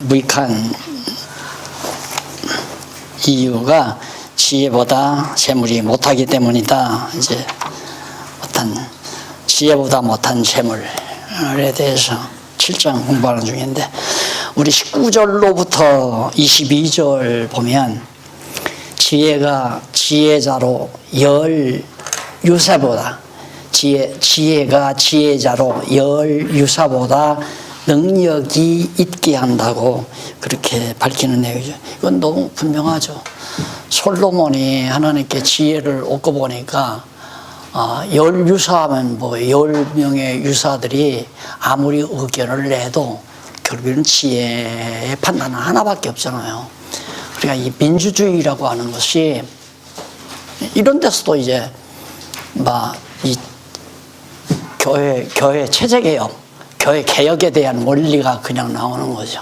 무익한 이유가 지혜보다 재물이 못하기 때문이다. 이제 어떤 지혜보다 못한 재물에 대해서 7장 공부하는 중인데, 우리 19절로부터 22절 보면 지혜가 지혜자로 열 유사보다 지혜가 지혜자로 열 유사보다 능력이 있게 한다고 그렇게 밝히는 내용이죠. 이건 너무 분명하죠. 솔로몬이 하나님께 지혜를 얻고 보니까 열 유사하면 뭐 10명의 유사들이 아무리 의견을 내도 결국에는 지혜의 판단은 하나밖에 없잖아요. 그러니까 이 민주주의라고 하는 것이 이런 데서도 이제 이 교회 체제개혁, 교회 개혁에 대한 원리가 그냥 나오는 거죠.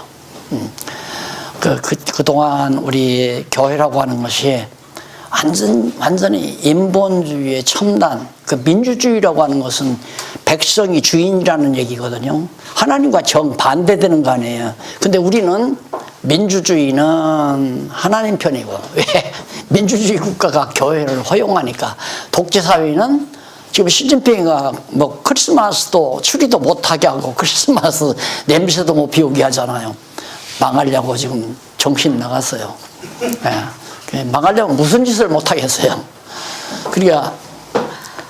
그동안 우리 교회라고 하는 것이 완전히 인본주의의 첨단, 그 민주주의라고 하는 것은 백성이 주인이라는 얘기거든요. 하나님과 정반대되는 거 아니에요. 근데 우리는 민주주의는 하나님 편이고, 왜? 민주주의 국가가 교회를 허용하니까. 독재사회는 지금 시진핑이가 뭐 크리스마스도 추리도 못하게 하고 크리스마스 냄새도 못 피우게 하잖아요. 망하려고 지금 정신 나갔어요. 네. 망하려면 무슨 짓을 못하겠어요. 그러니까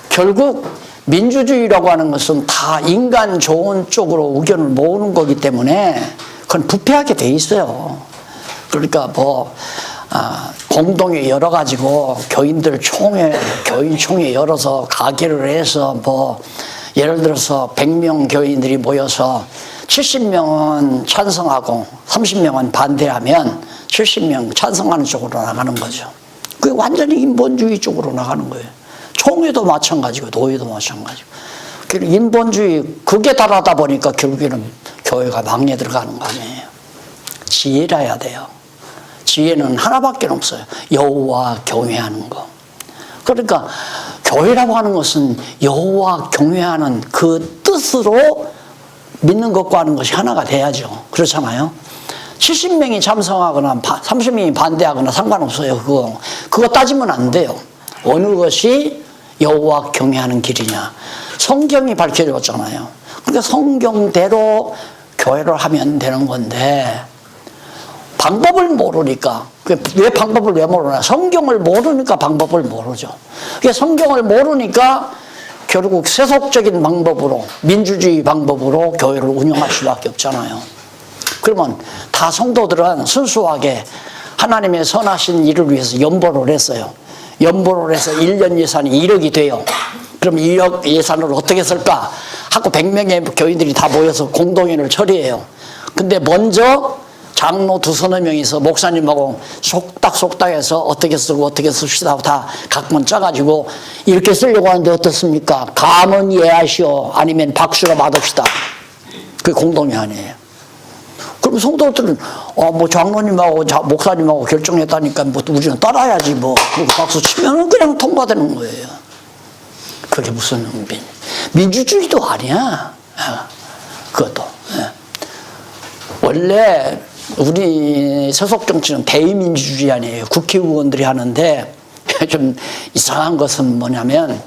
결국 민주주의라고 하는 것은 다 인간 좋은 쪽으로 의견을 모으는 거기 때문에 그건 부패하게 돼 있어요. 그러니까 공동회 열어가지고 교인 총회 열어서 가기를 해서 예를 들어서 100명 교인들이 모여서 70명은 찬성하고 30명은 반대하면 70명 찬성하는 쪽으로 나가는 거죠. 그게 완전히 인본주의 쪽으로 나가는 거예요. 총회도 마찬가지고 노예도 마찬가지고. 인본주의 극에 달하다 보니까 결국에는 교회가 망해 들어가는 거 아니에요. 지혜라야 돼요. 지혜는 하나밖에 없어요. 여호와 경외하는 거. 그러니까 교회라고 하는 것은 여호와 경외하는 그 뜻으로 믿는 것과 하는 것이 하나가 돼야죠. 그렇잖아요. 70명이 찬성하거나 30명이 반대하거나 상관없어요. 그거 따지면 안 돼요. 어느 것이 여호와 경외하는 길이냐. 성경이 밝혀줬잖아요. 그러니까 성경대로 교회를 하면 되는 건데, 방법을 모르니까. 왜 방법을 왜 모르나? 성경을 모르니까 방법을 모르죠. 성경을 모르니까 결국 세속적인 방법으로, 민주주의 방법으로 교회를 운영할 수밖에 없잖아요. 그러면 다 성도들은 순수하게 하나님의 선하신 일을 위해서 연보를 했어요. 연보를 해서 1년 예산이 1억이 돼요. 그럼 1억 예산을 어떻게 쓸까? 하고 100명의 교인들이 다 모여서 공동회를 처리해요. 근데 먼저 장로 2~3명이서 목사님하고 속닥속닥해서 어떻게 쓰고 어떻게 씁시다 하고 다 각본 짜가지고 이렇게 쓰려고 하는데 어떻습니까? 감은 예하시오, 아니면 박수로 받읍시다. 그게 공동회 아니에요. 그럼 성도들은 장로님하고 목사님하고 결정했다니까 우리는 따라야지 그리고 박수 치면은 그냥 통과되는 거예요. 그게 무슨 민주주의도 아니야. 그것도. 원래 우리 세속 정치는 대의민주주의 아니에요. 국회의원들이 하는데 좀 이상한 것은 뭐냐면,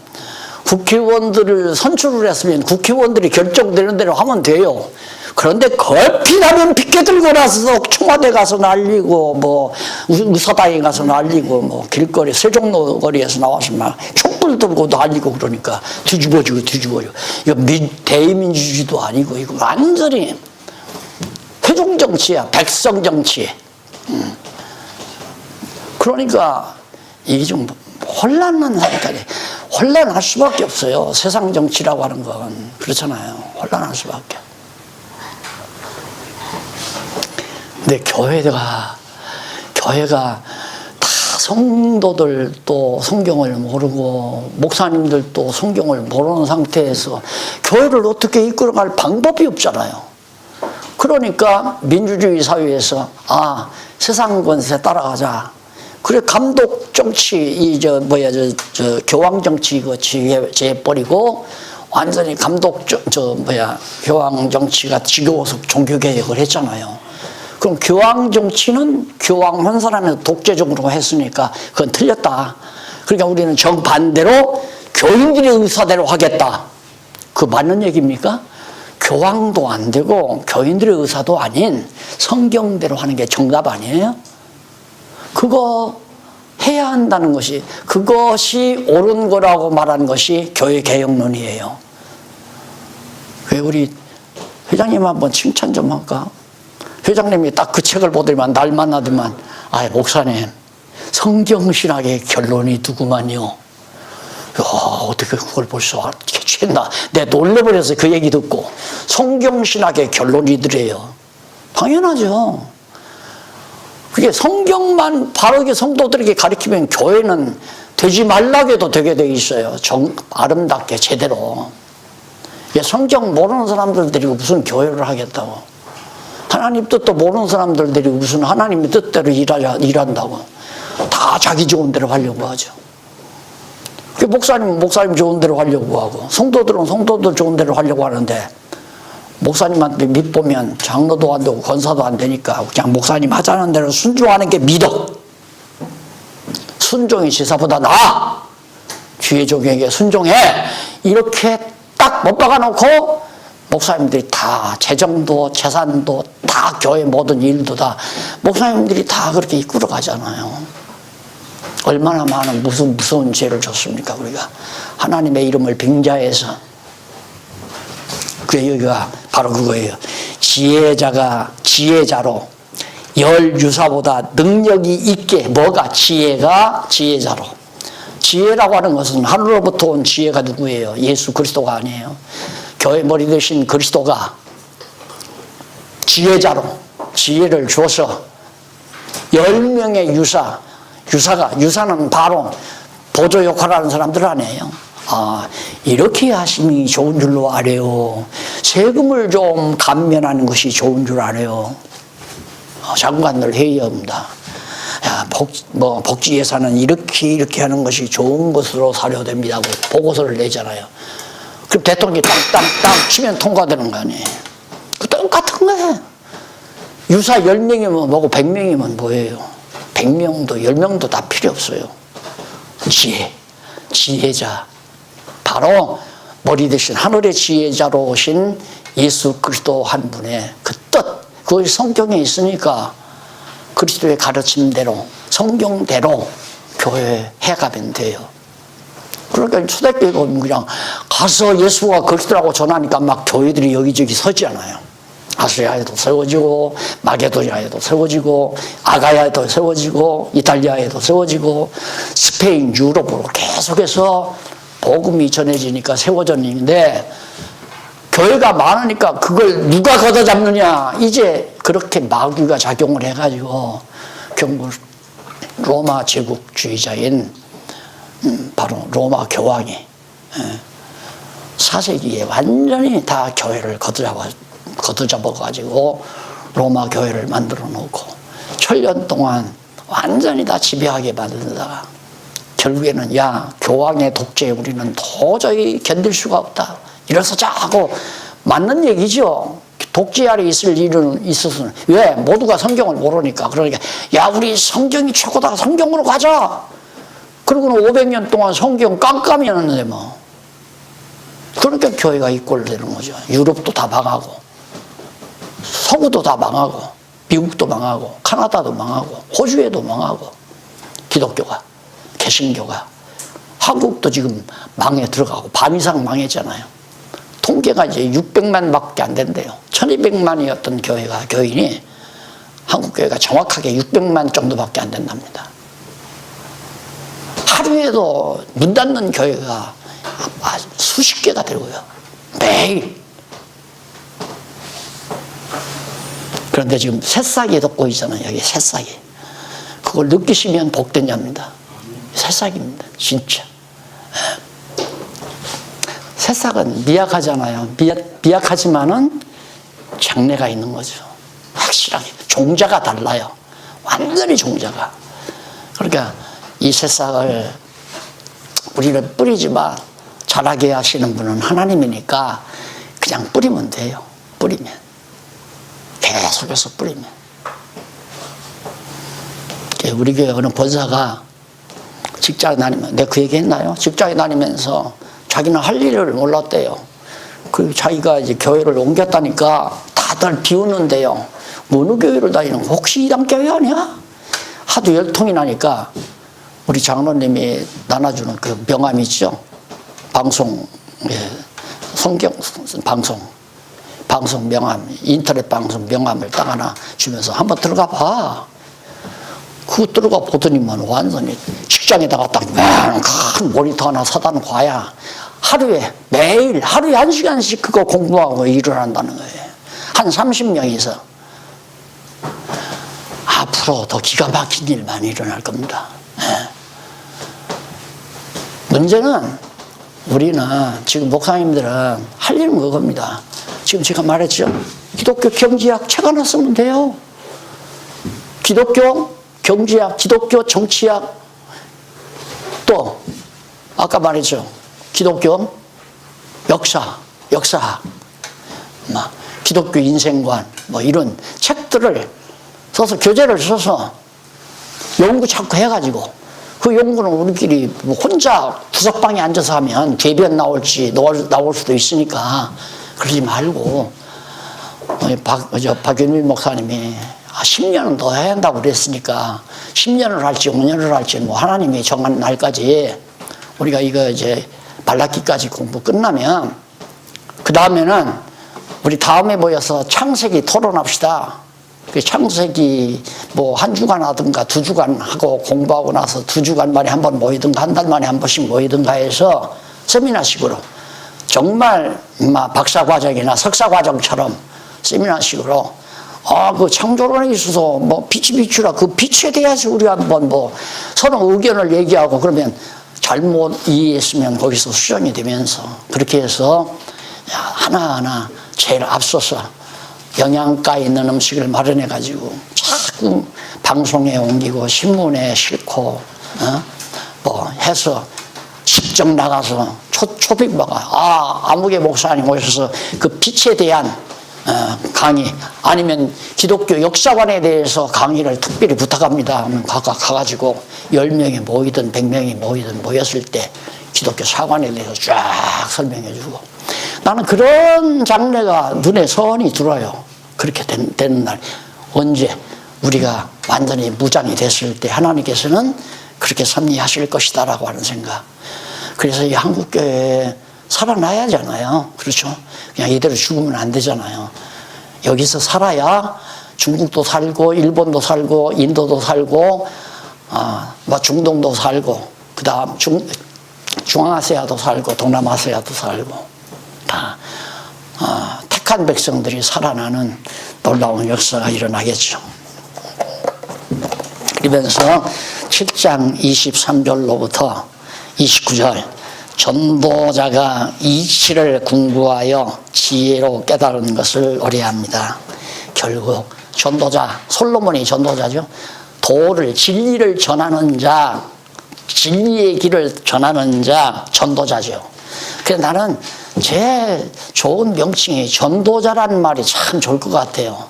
국회의원들을 선출을 했으면 국회의원들이 결정되는 대로 하면 돼요. 그런데 걸핏하면 피켓 들고 나서 청와대 가서 날리고 의사당에 가서 날리고 길거리 세종로 거리에서 나와서 막 촛불 들고 날리고 그러니까 뒤집어지고. 이거 대의민주주의도 아니고 이거 완전히 회종 정치야. 백성 정치. 그러니까 이게 좀 혼란할 수밖에 없어요. 세상 정치라고 하는 건. 그렇잖아요. 혼란할 수밖에. 근데 교회가 다 성도들도 성경을 모르고 목사님들도 성경을 모르는 상태에서 교회를 어떻게 이끌어갈 방법이 없잖아요. 그러니까 민주주의 사회에서 세상 권세 따라가자. 그래, 감독 정치, 교황 정치 이거 제해버리고 완전히 감독 교황 정치가 지겨워서 종교개혁을 했잖아요. 그럼 교황 정치는 교황 한 사람이 독재적으로 했으니까 그건 틀렸다. 그러니까 우리는 정반대로 교인들의 의사대로 하겠다. 그 맞는 얘기입니까? 교황도 안 되고 교인들의 의사도 아닌 성경대로 하는 게 정답 아니에요? 그거 해야 한다는 것이, 그것이 옳은 거라고 말하는 것이 교회 개혁론이에요. 왜 우리 회장님 한번 칭찬 좀 할까? 회장님이 딱 그 책을 보더니만 날 만나더만, 아, 목사님 성경신학의 결론이 누구만요? 야, 어떻게 그걸 벌써 캐치했나? 내가 놀래버려서 그 얘기 듣고, 성경신학의 결론이더래요. 당연하죠. 그게 성경만 바르게 성도들에게 가르치면 교회는 되지 말라고 해도 되게 돼 있어요. 아름답게 제대로. 성경 모르는 사람들 데리고 무슨 교회를 하겠다고. 하나님 뜻도 모르는 사람들 데리고 무슨 하나님의 뜻대로 일한다고. 다 자기 좋은 대로 하려고 하죠. 목사님은 목사님 좋은 대로 하려고 하고, 성도들은 성도들 좋은 대로 하려고 하는데, 목사님한테 밑보면 장로도 안 되고 권사도 안 되니까 그냥 목사님 하자는 대로 순종하는 게 믿어. 순종이 제사보다 나아. 주의 종에게 순종해. 이렇게 딱 못 박아놓고 목사님들이 다 재정도 재산도 다 교회 모든 일도 다 목사님들이 다 그렇게 이끌어 가잖아요. 얼마나 많은 무서운 죄를 졌습니까 우리가. 하나님의 이름을 빙자해서. 그 여기가 바로 그거예요. 지혜자가 지혜자로 열유사보다 능력이 있게. 뭐가? 지혜가 지혜자로. 지혜라고 하는 것은 하늘로부터 온 지혜가 누구예요? 예수 그리스도가 아니에요. 교회 머리 되신 그리스도가 지혜자로 지혜를 줘서 10명의 유사는 바로 보조 역할을 하는 사람들 아니에요. 아, 이렇게 하심이 좋은 줄로 아래요. 세금을 좀 감면하는 것이 좋은 줄 아래요. 장관들 회의합니다. 야, 복지 예산은 이렇게 하는 것이 좋은 것으로 사료됩니다 하고 보고서를 내잖아요. 그럼 대통령이 땅땅땅 치면 통과되는 거 아니에요. 그 똑같은 거예요. 유사 10명이면 뭐고 100명이면 뭐예요. 100명도 10명도 다 필요 없어요. 지혜자. 바로 머리 대신 하늘의 지혜자로 오신 예수 그리스도 한 분의 그 뜻, 그것이 성경에 있으니까 그리스도의 가르침대로 성경대로 교회에 해가면 돼요. 그러니까 초대교회 보면 그냥 가서 예수가 그리스도라고 전하니까 막 교회들이 여기저기 서지않아요. 아시아에도 세워지고 마게도냐에도 세워지고 아가야에도 세워지고 이탈리아에도 세워지고 스페인, 유럽으로 계속해서 복음이 전해지니까 세워졌는데, 교회가 많으니까 그걸 누가 걷어잡느냐. 이제 그렇게 마귀가 작용을 해가지고 결국 로마 제국주의자인 바로 로마 교황이 4세기에 완전히 다 교회를 걷어잡아가지고 로마 교회를 만들어 놓고 1000년 동안 완전히 다 지배하게 만들다가 결국에는 야, 교황의 독재에 우리는 도저히 견딜 수가 없다. 이래서 하고 맞는 얘기죠. 독재 아래 있을 일은 있어서는. 왜? 모두가 성경을 모르니까. 그러니까 야, 우리 성경이 최고다. 성경으로 가자. 그러고는 500년 동안 성경 깜깜이 했는데 뭐. 그러니까 교회가 이꼴되는 거죠. 유럽도 다 망하고 서구도 다 망하고 미국도 망하고 카나다도 망하고 호주에도 망하고 기독교가 개신교가. 한국도 지금 망에 들어가고 반 이상 망했잖아요. 통계가 이제 600만 밖에 안 된대요. 1200만이었던 교인이 한국 교회가 정확하게 600만 정도밖에 안 된답니다. 하루에도 문 닫는 교회가 수십 개가 되고요. 매일. 그런데 지금 새싹이 돋고 있잖아요. 여기 새싹이. 그걸 느끼시면 복된 자입니다. 새싹입니다. 진짜. 새싹은 미약하잖아요. 미약하지만은 장래가 있는 거죠. 확실하게. 종자가 달라요. 완전히 종자가. 그러니까 이 새싹을 우리는 뿌리지만 자라게 하시는 분은 하나님이니까 그냥 뿌리면 돼요. 뿌리면. 계속해서 뿌리면. 우리 교회 어느 권사가 직장에 다니면, 내가 그 얘기 했나요? 직장에 다니면서 자기는 할 일을 몰랐대요. 그 자기가 이제 교회를 옮겼다니까 다들 비웃는데요. 어느 교회를 다니는 거? 혹시 이단교회 아니야? 하도 열통이 나니까 우리 장로님이 나눠주는 그 명함 있죠? 방송, 성경 방송 명함, 인터넷 방송 명함을 딱 하나 주면서 한번 들어가 봐. 그거 들어가 보더니만 완전히 직장에다가 딱 큰 모니터 하나 사다 놓고 와야 매일 하루에 1시간씩 그거 공부하고 일을 한다는 거예요. 한 30명이서. 앞으로 더 기가 막힌 일 많이 일어날 겁니다. 문제는 우리는 지금 목사님들은 할 일은 그겁니다. 지금 제가 말했죠. 기독교 경제학 책 하나 쓰면 돼요. 기독교 경제학, 기독교 정치학, 또 아까 말했죠. 기독교 역사학, 기독교 인생관, 이런 책들을 써서 교재를 써서 연구 자꾸 해가지고 그 연구는 우리끼리 혼자 구석방에 앉아서 하면 괴변 나올지 나올 수도 있으니까 그러지 말고 박윤일 목사님이 10년은 더 해야 한다고 그랬으니까 10년을 할지 5년을 할지 하나님이 정한 날까지 우리가 이거 이제 말라기까지 공부 끝나면 그 다음에는 우리 다음에 모여서 창세기 토론합시다. 그 창세기 한 주간 하든가 2주간 하고 공부하고 나서 2주간 만에 한 번 모이든가 한 달 만에 한 번씩 모이든가 해서 세미나식으로 정말 박사과정이나 석사과정처럼 세미나식으로 그 창조론에 있어서 빛이 비추라 그 빛에 대해서 우리 한번 서로 의견을 얘기하고 그러면 잘못 이해했으면 거기서 수정이 되면서 그렇게 해서 하나하나 제일 앞서서 영양가 있는 음식을 마련해 가지고 자꾸 방송에 옮기고 신문에 싣고 해서 직접 나가서 초빙마가 아무개 목사님 오셔서 그 빛에 대한 강의 아니면 기독교 역사관에 대해서 강의를 특별히 부탁합니다 하면 가가지고 10명이 모이든 100명이 모이든 모였을 때 기독교 사관에 대해서 쫙 설명해 주고 나는 그런 장래가 눈에 선이 들어요. 그렇게 되는 날 언제 우리가 완전히 무장이 됐을 때 하나님께서는 그렇게 섭리하실 것이다 라고 하는 생각. 그래서 이 한국교회에 살아나야잖아요. 그렇죠? 그냥 이대로 죽으면 안 되잖아요. 여기서 살아야 중국도 살고 일본도 살고 인도도 살고 중동도 살고 그 다음 중앙아시아도 살고 동남아시아도 살고 다 택한 백성들이 살아나는 놀라운 역사가 일어나겠죠. 그러면서 7장 23절로부터 29절 전도자가 이치를 궁구하여 지혜로 깨달은 것을 의뢰합니다. 결국 전도자, 솔로몬이 전도자죠. 도를 진리를 전하는 자, 진리의 길을 전하는 자 전도자죠. 그래서 나는 제일 좋은 명칭이 전도자라는 말이 참 좋을 것 같아요.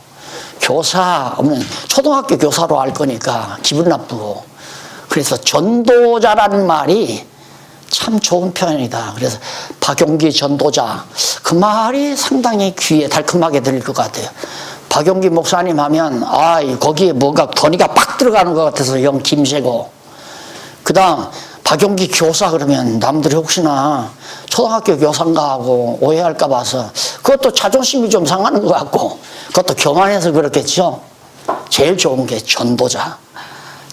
교사 없는 초등학교 교사로 할 거니까 기분 나쁘고 그래서 전도자라는 말이 참 좋은 표현이다. 그래서 박용기 전도자 그 말이 상당히 귀에 달콤하게 들릴 것 같아요. 박용기 목사님 하면 거기에 뭔가 권위가 팍 들어가는 것 같아서 영 김새고 그 다음 박용기 교사 그러면 남들이 혹시나 초등학교 교사인가 하고 오해할까 봐서 그것도 자존심이 좀 상하는 것 같고 그것도 교만해서 그렇겠죠. 제일 좋은 게 전도자.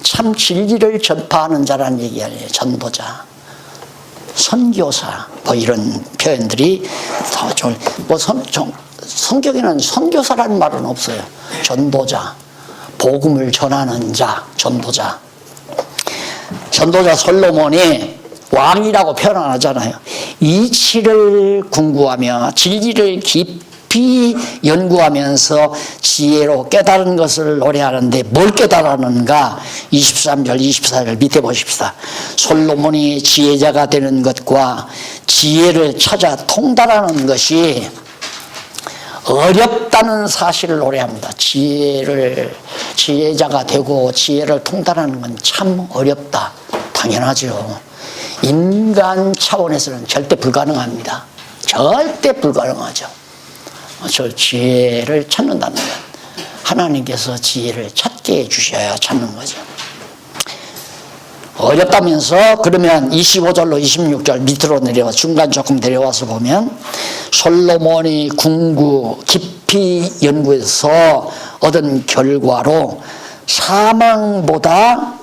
참 진리를 전파하는 자라는 얘기 아니에요. 전도자. 선교사 이런 표현들이 더 좋은 성경에는 선교사라는 말은 없어요. 전도자. 복음을 전하는 자. 전도자. 전도자 솔로몬이 왕이라고 표현 안 하잖아요. 이치를 궁구하며 진리를 깊이 연구하면서 지혜로 깨달은 것을 노래하는데 뭘 깨달았는가? 23절, 24절 밑에 보십시다. 솔로몬이 지혜자가 되는 것과 지혜를 찾아 통달하는 것이 어렵다는 사실을 노래합니다. 지혜자가 되고 지혜를 통달하는 건 참 어렵다. 당연하죠. 인간 차원에서는 절대 불가능합니다. 절대 불가능하죠. 저 지혜를 찾는다는 건 하나님께서 지혜를 찾게 해주셔야 찾는 거죠. 어렵다면서 그러면 25절로 26절 밑으로 내려와 중간 조금 내려와서 보면 솔로몬이 궁구 깊이 연구해서 얻은 결과로 사망보다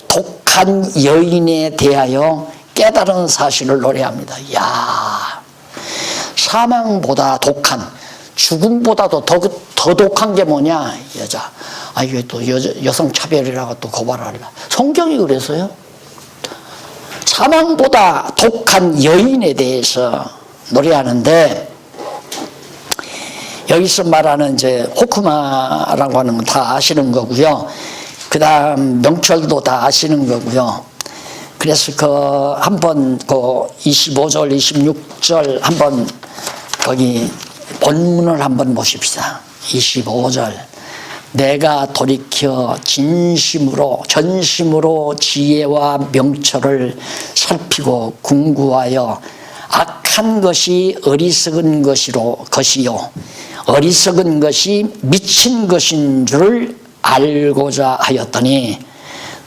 독한 여인에 대하여 깨달은 사실을 노래합니다. 야, 사망보다 독한, 죽음보다도 더 독한 게 뭐냐? 여자. 아, 이게 또 여성 차별이라고 또 고발하려. 성경이 그래서요. 사망보다 독한 여인에 대해서 노래하는데, 여기서 말하는 이제 호크마라고 하는 건 다 아시는 거고요. 그 다음 명철도 다 아시는 거고요. 그래서 한번 25절, 26절 한번 거기 본문을 한번 보십시다. 25절. 내가 돌이켜 전심으로 지혜와 명철을 살피고 궁구하여 악한 것이 어리석은 것이요 어리석은 것이 미친 것인 줄을 알고자 하였더니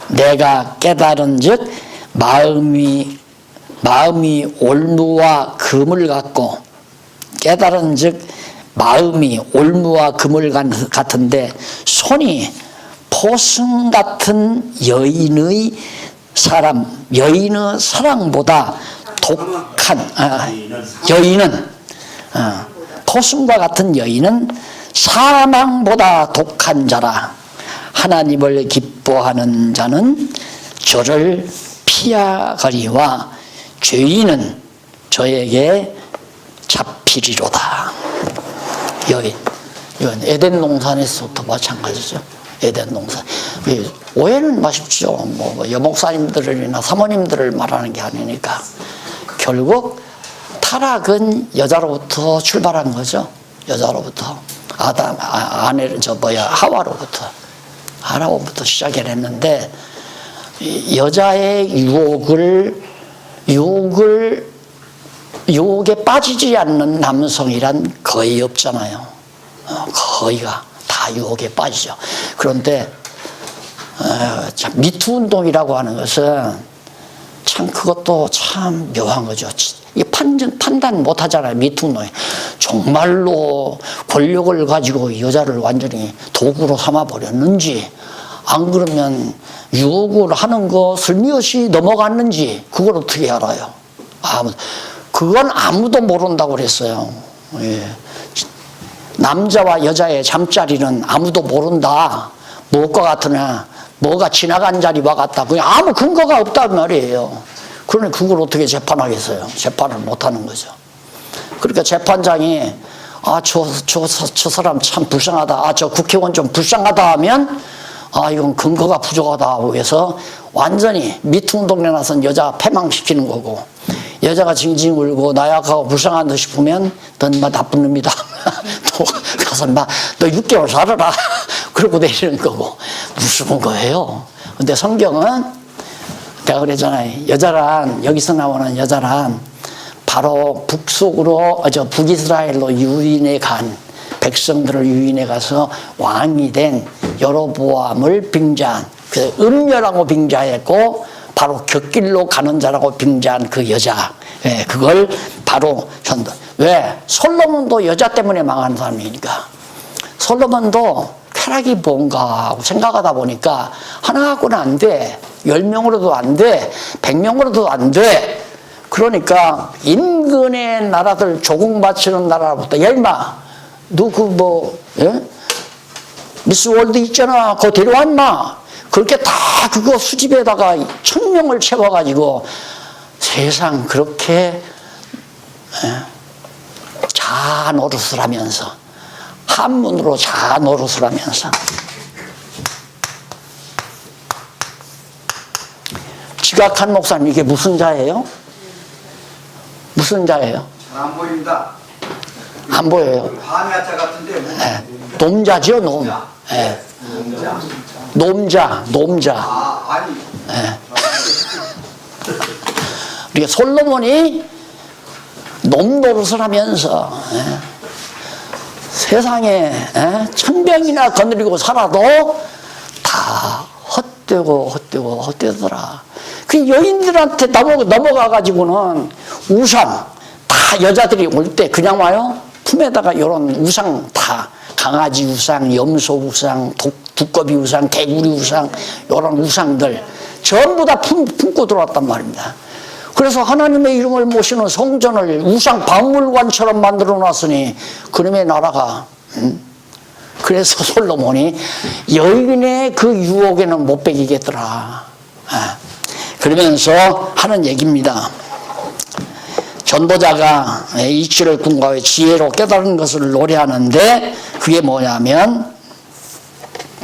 내가 깨달은즉 마음이 올무와 금을 같고 깨달은즉 마음이 올무와 금을 같은데 손이 포승 같은 여인의 사랑보다 독한 포승과 같은 여인은 사망보다 독한 자라. 하나님을 기뻐하는 자는 저를 피하거니와 죄인은 저에게 잡히리로다. 여인. 이건 에덴 동산에서부터 마찬가지죠. 에덴 동산. 오해는 마십시오. 뭐 여목사님들이나 사모님들을 말하는 게 아니니까. 결국 타락은 여자로부터 출발한 거죠. 여자로부터. 하와로부터 시작을 했는데, 여자의 유혹에 빠지지 않는 남성이란 거의 없잖아요. 거의가 다 유혹에 빠지죠. 그런데 미투 운동이라고 하는 것은 참 그것도 참 묘한 거죠. 이 판단 못 하잖아요. 미투 운동이. 정말로 권력을 가지고 여자를 완전히 도구로 삼아버렸는지, 안 그러면 유혹을 하는 거 슬며시 넘어갔는지, 그걸 어떻게 알아요? 그건 아무도 모른다고 그랬어요. 예. 남자와 여자의 잠자리는 아무도 모른다. 무엇과 같으나 뭐가 지나간 자리와 같다. 그냥 아무 근거가 없단 말이에요. 그러니 그걸 어떻게 재판하겠어요? 재판을 못하는 거죠. 그러니까 재판장이 저 사람 참 불쌍하다. 저 국회의원 좀 불쌍하다 하면 이건 근거가 부족하다고 해서 완전히 미투 운동에 나선 여자 패망시키는 거고, 여자가 징징 울고 나약하고 불쌍한 듯 싶으면 넌 나쁜 놈이다. 또 가서 너 6개월 살아라. 그러고 내리는 거고. 무슨 거예요? 근데 성경은 내가 그랬잖아요. 여자란, 여기서 나오는 여자란 바로 북이스라엘로 유인해 간 백성들을 유인해 가서 왕이 된 여로보암을 빙자한, 그 음녀라고 빙자했고 바로 곁길로 가는 자라고 빙자한 그 여자. 예, 그걸 바로 현도. 왜? 솔로몬도 여자 때문에 망한 사람이니까. 솔로몬도 쾌락이 뭔가 하고 생각하다 보니까 하나 갖고는 안 돼. 10명으로도 안 돼. 100명으로도 안 돼. 그러니까 인근의 나라들 조공 바치는 나라부터, 야 임마, 너 미스 월드 있잖아. 그거 데려와 임마. 그렇게 다 그거 수집에다가 1000명을 채워가지고 세상 그렇게 자아 노릇을 하면서, 한문으로 자아 노릇을 하면서 지각한 목사님, 이게 무슨 자예요? 무슨 자예요? 안 보인다. 안 보여요. 밤야자 같은데. 예. 놈자죠, 놈. 예. 놈자. 아니. 예. 우리가 솔로몬이 놈 노릇을 하면서 세상에 천병이나 거느리고 살아도 다 헛되더라. 그 여인들한테 넘어가가지고는 우상, 다 여자들이 올 때 그냥 와요. 품에다가 이런 우상 다, 강아지 우상, 염소 우상, 두꺼비 우상, 개구리 우상, 이런 우상들 전부 다 품고 들어왔단 말입니다. 그래서 하나님의 이름을 모시는 성전을 우상 박물관처럼 만들어 놨으니 그놈의 나라가 그래서 솔로몬이 여인의 그 유혹에는 못 배기겠더라. 그러면서 하는 얘기입니다. 전도자가 이치를 궁과의 지혜로 깨달은 것을 노래하는데 그게 뭐냐면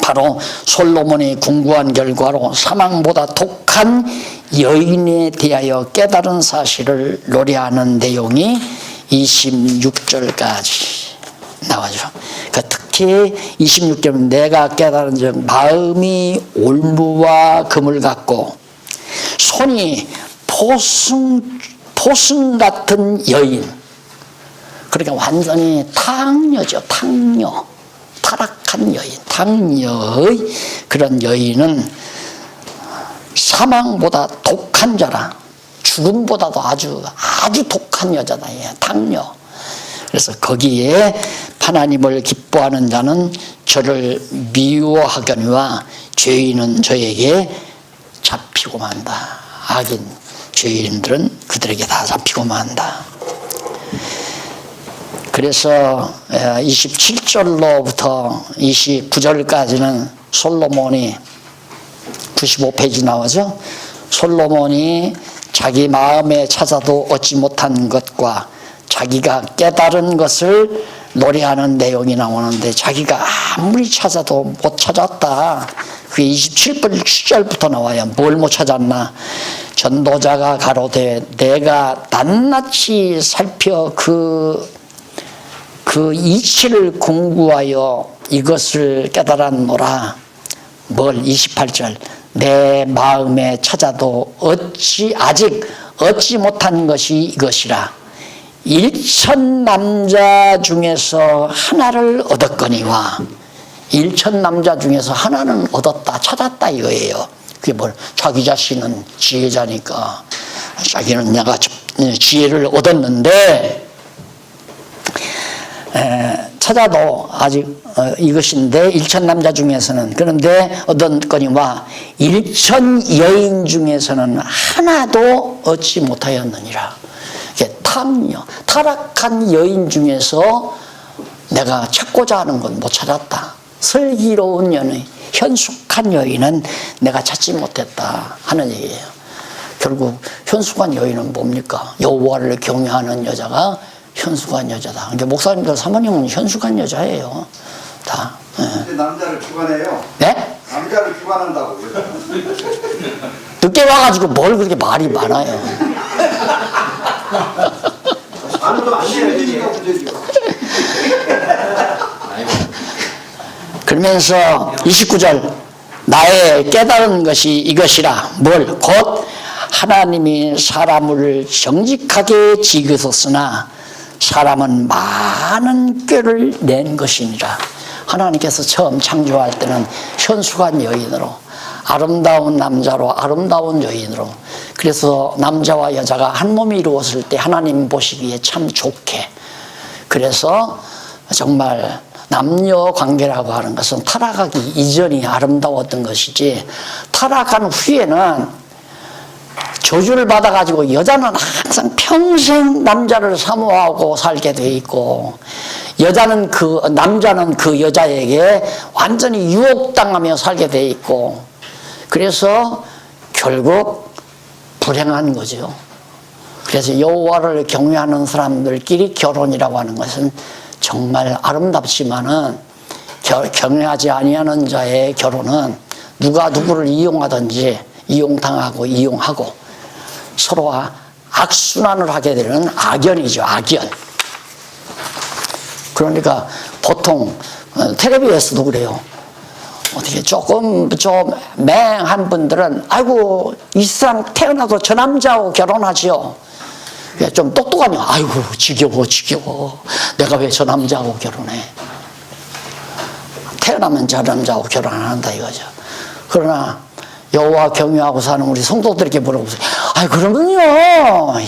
바로 솔로몬이 궁구한 결과로 사망보다 독한 여인에 대하여 깨달은 사실을 노래하는 내용이 26절까지 나와죠. 특히 26절은 내가 깨달은 즉 마음이 올무와 금을 같고 손이 포승 같은 여인. 그러니까 완전히 탕녀죠. 탕녀. 타락한 여인. 탕녀의 그런 여인은 사망보다 독한 자라. 죽음보다도 아주 독한 여자다. 탕녀. 그래서 거기에 하나님을 기뻐하는 자는 저를 미워하거니와 죄인은 저에게 잡히고 만다. 악인 죄인들은 그들에게 다 잡히고 만다. 그래서 27절로부터 29절까지는 솔로몬이 95페이지 나오죠. 솔로몬이 자기 마음에 찾아도 얻지 못한 것과 자기가 깨달은 것을 노래하는 내용이 나오는데 자기가 아무리 찾아도 못 찾았다. 그게 27절부터 나와요. 뭘 못 찾았나? 전도자가 가로되 내가 낱낱이 살펴 그 이치를 공부하여 이것을 깨달았노라. 뭘? 28절 내 마음에 찾아도 아직 얻지 못한 것이 이것이라. 1천 남자 중에서 하나를 얻었거니와 1천 남자 중에서 하나는 얻었다, 찾았다 이거예요. 그게 뭘? 자기 자신은 지혜자니까 자기는 내가 지혜를 얻었는데 찾아도 아직 이것인데 1천 남자 중에서는 그런데 얻었거니와 1천 여인 중에서는 하나도 얻지 못하였느니라. 탐녀, 타락한 여인 중에서 내가 찾고자 하는 건 못 찾았다. 슬기로운 여인, 현숙한 여인은 내가 찾지 못했다 하는 얘기예요. 결국 현숙한 여인은 뭡니까? 여호와를 경외하는 여자가 현숙한 여자다. 그러니까 목사님들 사모님은 현숙한 여자예요. 다. 근데 남자를 주관해요. 네? 남자를 주관한다고. 늦게 와가지고 뭘 그렇게 말이 많아요. 아무도 안 돼요. 그러면서 29절 나의 깨달은 것이 이것이라. 뭘? 곧 하나님이 사람을 정직하게 지으셨으나 사람은 많은 꾀를 낸 것이니라. 하나님께서 처음 창조할 때는 현숙한 여인으로, 아름다운 남자로, 아름다운 여인으로, 그래서 남자와 여자가 한 몸이 이루었을 때 하나님 보시기에 참 좋게, 그래서 정말 남녀 관계라고 하는 것은 타락하기 이전이 아름다웠던 것이지, 타락한 후에는 저주를 받아가지고 여자는 항상 평생 남자를 사모하고 살게 돼 있고, 남자는 그 여자에게 완전히 유혹당하며 살게 돼 있고, 그래서 결국 불행한 거죠. 그래서 여호와를 경외하는 사람들끼리 결혼이라고 하는 것은 정말 아름답지만은, 경외하지 아니하는 자의 결혼은 누가 누구를 이용하든지 이용하고 서로가 악순환을 하게 되는 악연이죠. 악연. 그러니까 보통 텔레비에서도 그래요. 어떻게 조금 좀 맹한 분들은 아이고 이 사람 태어나도 저 남자하고 결혼하지요. 좀 똑똑하면 아이고 지겨워 내가 왜 저 남자하고 결혼해. 태어나면 저 남자하고 결혼 안 한다 이거죠. 그러나 여호와 경외하고 사는 우리 성도들에게 물어보세요. 아이 그러면요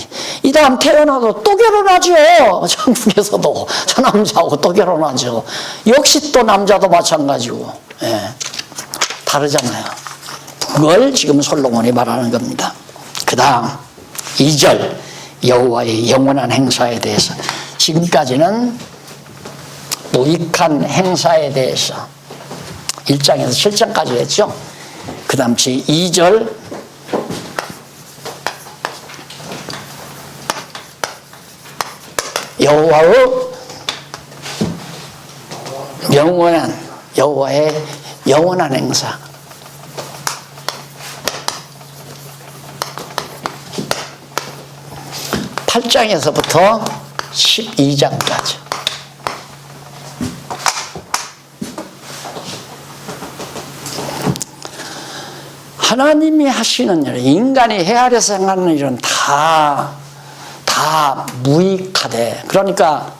이 다음 태어나도 또 결혼하죠. 천국에서도 저 남자하고 또 결혼하죠. 역시 또 남자도 마찬가지고. 예, 다르잖아요. 그걸 지금 솔로몬이 말하는 겁니다. 그 다음 2절 여호와의 영원한 행사에 대해서 지금까지는 무익한 행사에 대해서 1장에서 7장까지 했죠. 그 다음 2절 여호와의 영원한 행사. 8장에서부터 12장까지. 하나님이 하시는 일, 인간이 헤아려서 행하는 일은 다 무익하대. 그러니까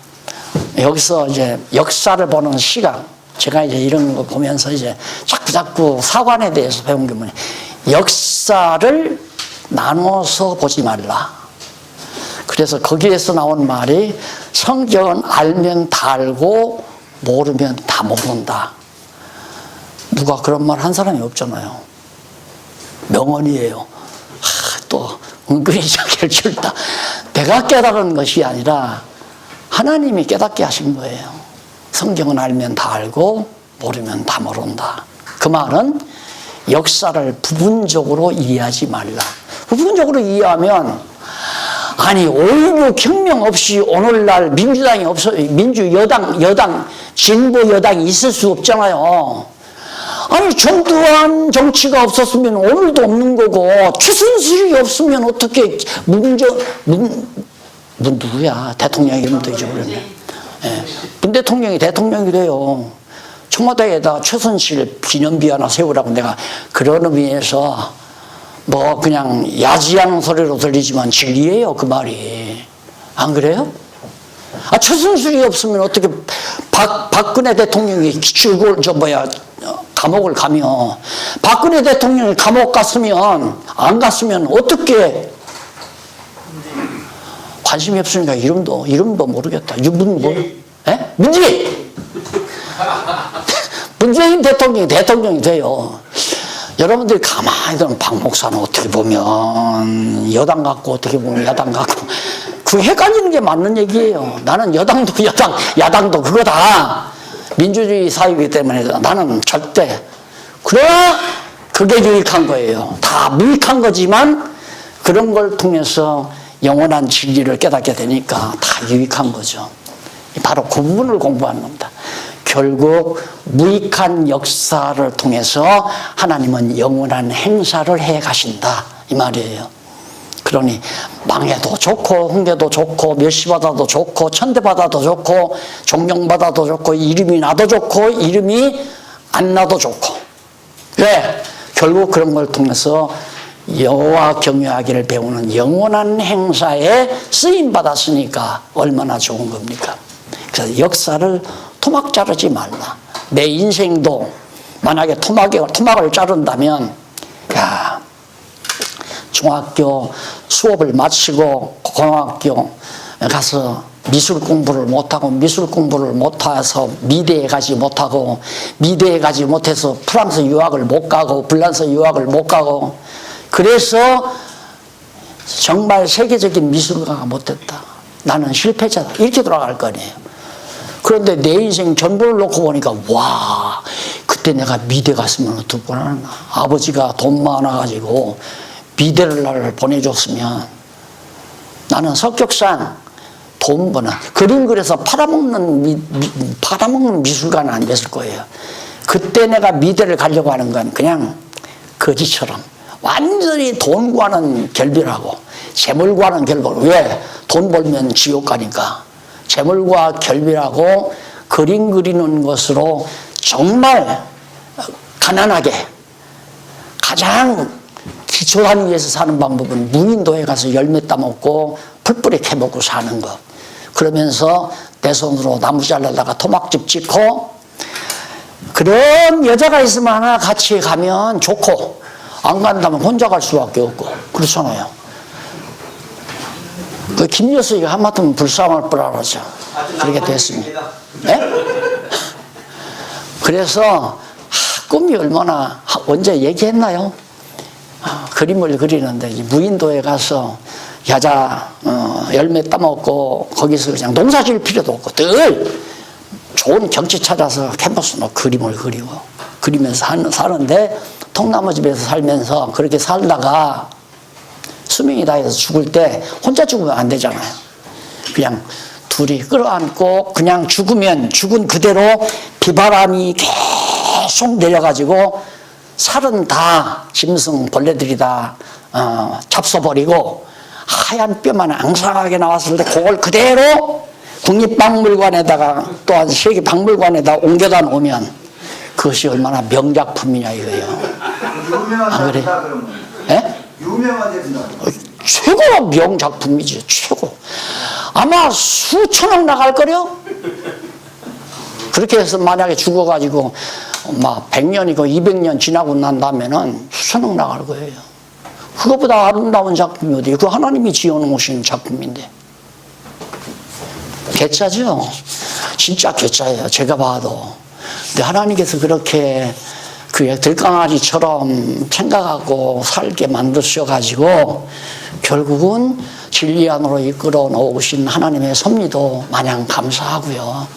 여기서 이제 역사를 보는 시각, 제가 이제 이런 거 보면서 이제 자꾸 사관에 대해서 배운 게 뭐냐. 역사를 나눠서 보지 말라. 그래서 거기에서 나온 말이 성경은 알면 다 알고 모르면 다 모른다. 누가 그런 말 한 사람이 없잖아요. 명언이에요. 또 은근히 자기를 줄다. 내가 깨달은 것이 아니라 하나님이 깨닫게 하신 거예요. 성경은 알면 다 알고 모르면 다 모른다. 그 말은 역사를 부분적으로 이해하지 말라. 부분적으로 이해하면 아니 5.16 혁명 없이 오늘날 민주당이 없어, 여당 진보 여당이 있을 수 없잖아요. 아니 전두환 정치가 없었으면 오늘도 없는 거고, 최순실이 없으면 어떻게 누구야? 대통령 이름도 잊어버렸네. 예. 문 대통령이 대통령이 돼요. 청와대에다 최순실 기념비 하나 세우라고 내가 그런 의미에서 뭐 그냥 야지양 소리로 들리지만 진리예요, 그 말이. 안 그래요? 아, 최순실이 없으면 어떻게 박근혜 대통령이 감옥을 가면, 박근혜 대통령이 감옥 갔으면, 안 갔으면 어떻게, 관심이 없으니까 이름도 모르겠다. 예? 문재인 대통령이 돼요. 여러분들이 가만히 들으면 박 목사는 어떻게 보면 여당 같고 어떻게 보면 야당 같고, 그 헷갈리는 게 맞는 얘기예요. 나는 여당도 야당도 그거다. 민주주의 사회이기 때문에 나는 절대. 그러나 그게 유익한 거예요. 다 무익한 거지만 그런 걸 통해서 영원한 진리를 깨닫게 되니까 다 유익한 거죠. 바로 그 부분을 공부하는 겁니다. 결국 무익한 역사를 통해서 하나님은 영원한 행사를 해 가신다, 이 말이에요. 그러니 망해도 좋고 흥해도 좋고 멸시받아도 좋고 천대받아도 좋고 존경받아도 좋고 이름이 나도 좋고 이름이 안 나도 좋고. 왜? 결국 그런 걸 통해서 여호와 경외하기를 배우는 영원한 행사에 쓰임받았으니까 얼마나 좋은 겁니까? 그래서 역사를 토막 자르지 말라. 내 인생도 만약에 토막을 자른다면, 야, 중학교 수업을 마치고 고등학교 가서 미술 공부를 못해서 미대에 가지 못하고, 미대에 가지 못해서 프랑스 유학을 못 가고, 불란서 유학을 못 가고, 그래서 정말 세계적인 미술가가 못됐다. 나는 실패자다. 이렇게 돌아갈 거 아니에요. 그런데 내 인생 전부를 놓고 보니까, 와, 그때 내가 미대 갔으면 어떨 뻔하나. 아버지가 돈 많아가지고 미대를 나를 보내줬으면 나는 성격상 돈 버는, 그림 그려서 팔아먹는 미술가는 안 됐을 거예요. 그때 내가 미대를 가려고 하는 건 그냥 거지처럼 완전히 돈 구하는 결비라고, 재물 구하는 결비라고. 왜? 돈 벌면 지옥 가니까. 재물과 결비라고 그림 그리는 것으로 정말 가난하게 가장 기초하기 위해서 사는 방법은 무인도에 가서 열매 따먹고 풀뿌리 캐먹고 사는 것. 그러면서 내 손으로 나무 잘라다가 토막집 짓고, 그런 여자가 있으면 하나 같이 가면 좋고, 안 간다면 혼자 갈 수밖에 없고 그렇잖아요. 그 김여수가 하마터면 불쌍할 뻔 알았죠. 그렇게 됐습니다. 네? 그래서 꿈이 얼마나, 언제 얘기했나요? 그림을 그리는데 무인도에 가서 여자 열매 따먹고 거기서 그냥 농사 지을 필요도 없고 늘 좋은 경치 찾아서 캔버스 놓고 그림을 그리고 그리면서 사는데, 통나무집에서 살면서 그렇게 살다가 수명이 다해서 죽을 때 혼자 죽으면 안 되잖아요. 그냥 둘이 끌어안고 그냥 죽으면 죽은 그대로 비바람이 계속 내려가지고 살은 다 짐승 벌레들이 다 잡숴버리고 하얀 뼈만 앙상하게 나왔을 때 그걸 그대로 국립박물관에다가 또한 세계박물관에다 옮겨다 놓으면 그것이 얼마나 명작품이냐 이거예요. 유명한 아, 그래? 작품이다 그러면. 예? 유명한 작품이다. 최고 명작품이지, 최고. 아마 수천억 나갈거려? 그렇게 해서 만약에 죽어가지고 막 100년이고 200년 지나고 난 다음에는 수천억 나갈 거예요. 그것보다 아름다운 작품이 어디예요? 그 하나님이 지어놓으신 작품인데. 괴짜죠? 진짜 괴짜예요, 제가 봐도. 근데 하나님께서 그렇게 그 들강아지처럼 생각하고 살게 만드셔가지고 결국은 진리 안으로 이끌어 놓으신 하나님의 섭리도 마냥 감사하고요.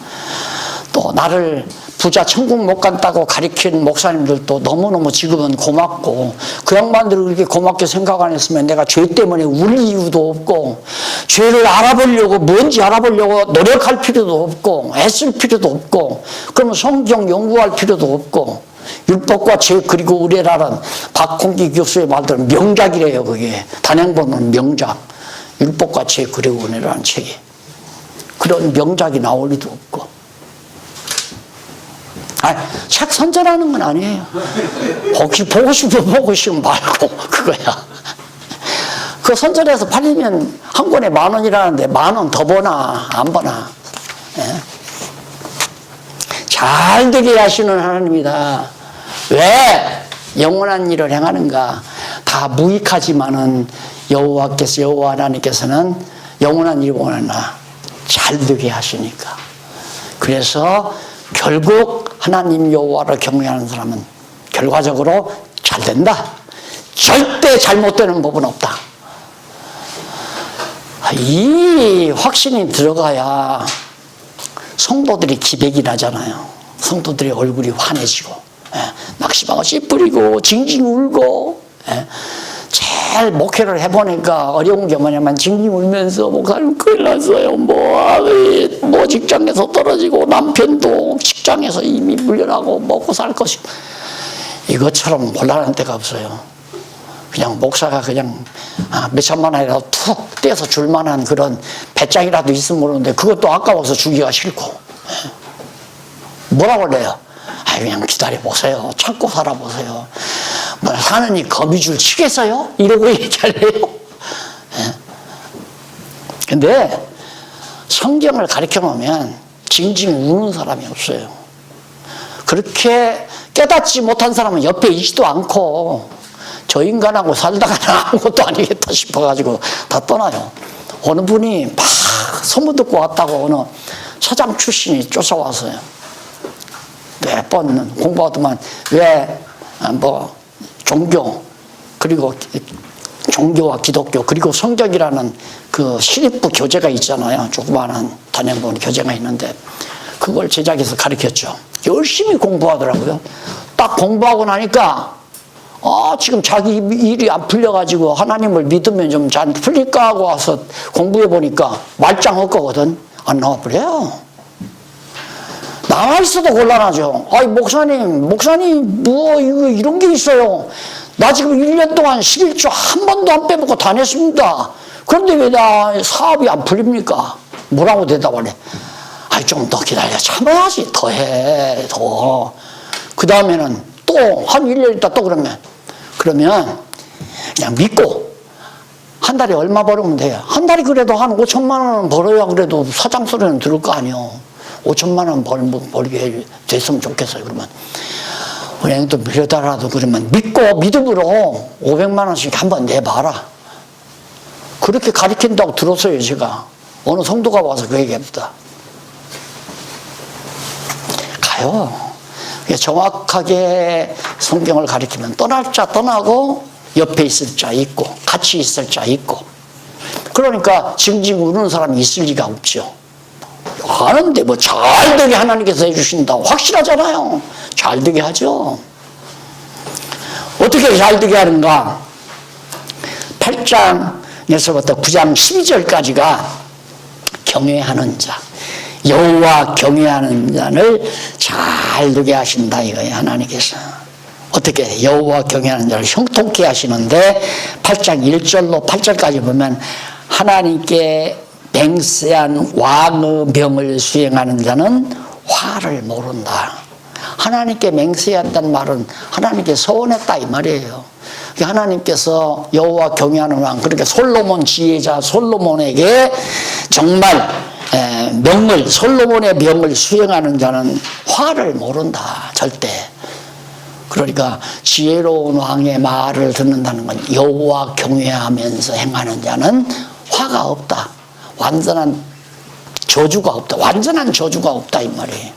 또 나를 부자 천국 못 간다고 가리킨 목사님들도 너무너무 지금은 고맙고, 그 양반들을 그렇게 고맙게 생각 안 했으면 내가 죄 때문에 울 이유도 없고, 죄를 알아보려고, 뭔지 알아보려고 노력할 필요도 없고, 애쓸 필요도 없고, 그러면 성경 연구할 필요도 없고, 율법과 죄 그리고 의뢰라는 박홍기 교수의 말대로 명작이래요. 그게 단행본은 명작, 율법과 죄 그리고 의뢰라는 책이. 그런 명작이 나올 리도 없고. 책 선전하는 건 아니에요. 혹시 보고 싶으면 보고 싶으면 말고 그거야. 그 선전해서 팔리면 한 권에 10,000원이라는데 10,000원 더 버나 안 버나. 예? 잘 되게 하시는 하나님이다. 왜 영원한 일을 행하는가? 다 무익하지만은 여호와 하나님께서는 영원한 일을 원하나 잘 되게 하시니까. 그래서 결국 하나님 여호와를 경외하는 사람은 결과적으로 잘 된다. 절대 잘못되는 법은 없다. 이 확신이 들어가야 성도들이 기백이 나잖아요. 성도들의 얼굴이 환해지고, 낙심하고 씨 뿌리고 징징 울고. 제일 목회를 해보니까 어려운 게 뭐냐면 징징 울면서 목사님 큰일 났어요. 뭐 직장에서 떨어지고 남편도 직장에서 이미 물려나고 먹고 살 것이, 이것처럼 곤란한 데가 없어요. 그냥 목사가 그냥 몇천만 원이라도 툭 떼서 줄만한 그런 배짱이라도 있으면 모르는데 그것도 아까워서 주기가 싫고. 뭐라고 그래요? 그냥 기다려보세요. 참고 살아보세요. 뭐 사느니 거미줄 치겠어요? 이러고 얘기할래요? 근데 성경을 가르쳐 놓으면 징징 우는 사람이 없어요. 그렇게 깨닫지 못한 사람은 옆에 있지도 않고, 저 인간하고 살다가 아무것도 아니겠다 싶어가지고 다 떠나요. 어느 분이 막 소문 듣고 왔다고 어느 서장 출신이 쫓아왔어요. 몇 번 공부하더만 왜 종교, 그리고 종교와 기독교, 그리고 성경이라는 그 시립부 교재가 있잖아요. 조그마한 단행본 교재가 있는데 그걸 제작해서 가르쳤죠. 열심히 공부하더라고요. 딱 공부하고 나니까 지금 자기 일이 안 풀려가지고 하나님을 믿으면 좀 잘 풀릴까 하고 와서 공부해 보니까 말짱 헛거거든. 안 나와버려요. 나와 있어도 곤란하죠. 목사님, 이런 게 있어요. 나 지금 1년 동안 11조 한 번도 안 빼먹고 다녔습니다. 그런데 왜 나 사업이 안 풀립니까? 뭐라고 대답을 해? 아이, 좀 더 기다려. 참아야지. 더 해. 더. 그 다음에는 또, 한 1년 있다 또 그러면 그냥 믿고, 한 달에 얼마 벌으면 돼요? 한 달에 그래도 한 5천만 원은 벌어야 그래도 사장 소리는 들을 거 아니에요. 5천만 원 벌게 됐으면 좋겠어요, 그러면. 은행도 밀려달라도 그러면 믿고 믿음으로 500만 원씩 한번 내봐라. 그렇게 가르친다고 들었어요, 제가. 어느 성도가 와서 그 얘기합니다. 가요. 정확하게 성경을 가르치면 떠날 자 떠나고 옆에 있을 자 있고 같이 있을 자 있고, 그러니까 징징 우는 사람이 있을 리가 없죠. 하는데 뭐 잘되게 하나님께서 해주신다고 확실하잖아요. 잘되게 하죠. 어떻게 잘되게 하는가? 8장에서부터 9장 12절까지가 경외하는 자, 여호와 경외하는 자를 잘되게 하신다 이거예요. 하나님께서 어떻게 여호와 경외하는 자를 형통케 하시는데, 8장 1절로 8절까지 보면 하나님께 맹세한 왕의 명을 수행하는 자는 화를 모른다. 하나님께 맹세했다는 말은 하나님께 서원했다 이 말이에요. 하나님께서 여호와 경외하는 왕, 그러니까 솔로몬 지혜자 솔로몬에게 정말 솔로몬의 명을 수행하는 자는 화를 모른다 절대. 그러니까 지혜로운 왕의 말을 듣는다는 건 여호와 경외하면서 행하는 자는 화가 없다. 완전한 저주가 없다. 완전한 저주가 없다 이 말이에요.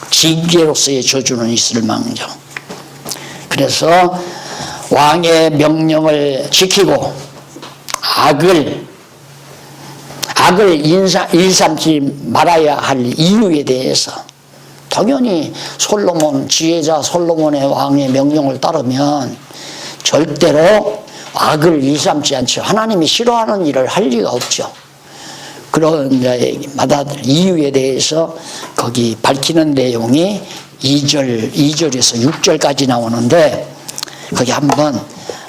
징계로서의 저주는 있을 망정. 그래서 왕의 명령을 지키고 악을 일삼지 말아야 할 이유에 대해서, 당연히 지혜자 솔로몬의 왕의 명령을 따르면 절대로 악을 일삼지 않죠. 하나님이 싫어하는 일을 할 리가 없죠. 그런 자마다 이유에 대해서 거기 밝히는 내용이 2절에서 6절까지 나오는데, 거기 한번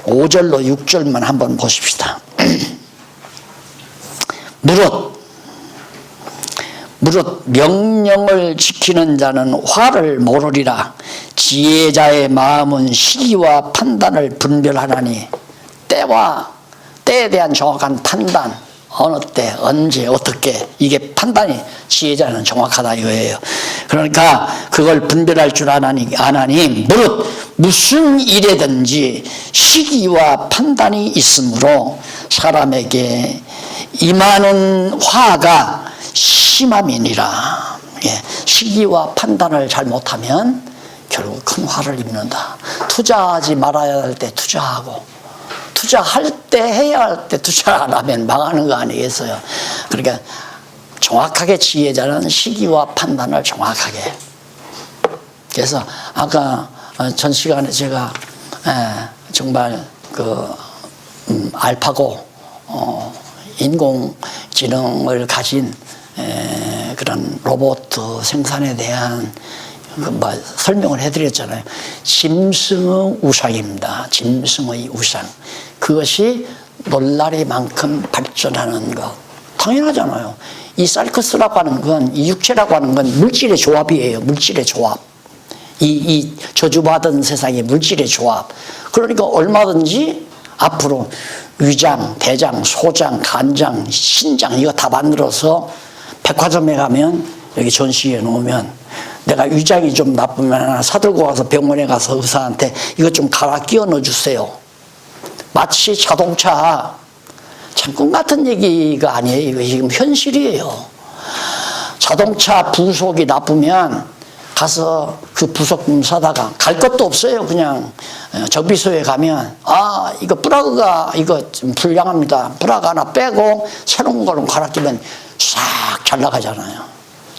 5절로 6절만 한번 보십시다. 무릇 명령을 지키는 자는 화를 모르리라. 지혜자의 마음은 시기와 판단을 분별하나니. 때에 대한 정확한 판단, 어느 때 언제 어떻게, 이게 판단이 지혜자는 정확하다 이거예요. 그러니까 그걸 분별할 줄 아나니 무릇 무슨 일에든지 시기와 판단이 있으므로 사람에게 임하는 화가 심함이니라. 시기와 판단을 잘못하면 결국 큰 화를 입는다. 투자하지 말아야 할 때 투자하고, 투자할 때 해야 할 때 투자 안 하면 망하는 거 아니겠어요? 그러니까 정확하게 지혜자는 시기와 판단을 정확하게. 그래서 아까 전 시간에 제가 정말 알파고 인공지능을 가진 그런 로봇 생산에 대한 설명을 해드렸잖아요. 짐승의 우상입니다. 짐승의 우상. 그것이 놀라리만큼 발전하는 것. 당연하잖아요. 이 사이커스라고 하는 건, 이 육체라고 하는 건 물질의 조합이에요. 물질의 조합. 이 저주받은 세상의 물질의 조합. 그러니까 얼마든지 앞으로 위장, 대장, 소장, 간장, 신장 이거 다 만들어서 백화점에 가면 여기 전시해 놓으면, 내가 위장이 좀 나쁘면 하나 사들고 가서 병원에 가서 의사한테 이것 좀 갈아 끼워 넣어주세요. 마치 자동차, 참 꿈 같은 얘기가 아니에요. 이거 지금 현실이에요. 자동차 부속이 나쁘면 가서 그 부속품 사다가 갈 것도 없어요. 그냥 정비소에 가면 이거 플러그가 이거 좀 불량합니다. 플러그 하나 빼고 새로운 거로 갈아 끼면 싹 잘 나가잖아요.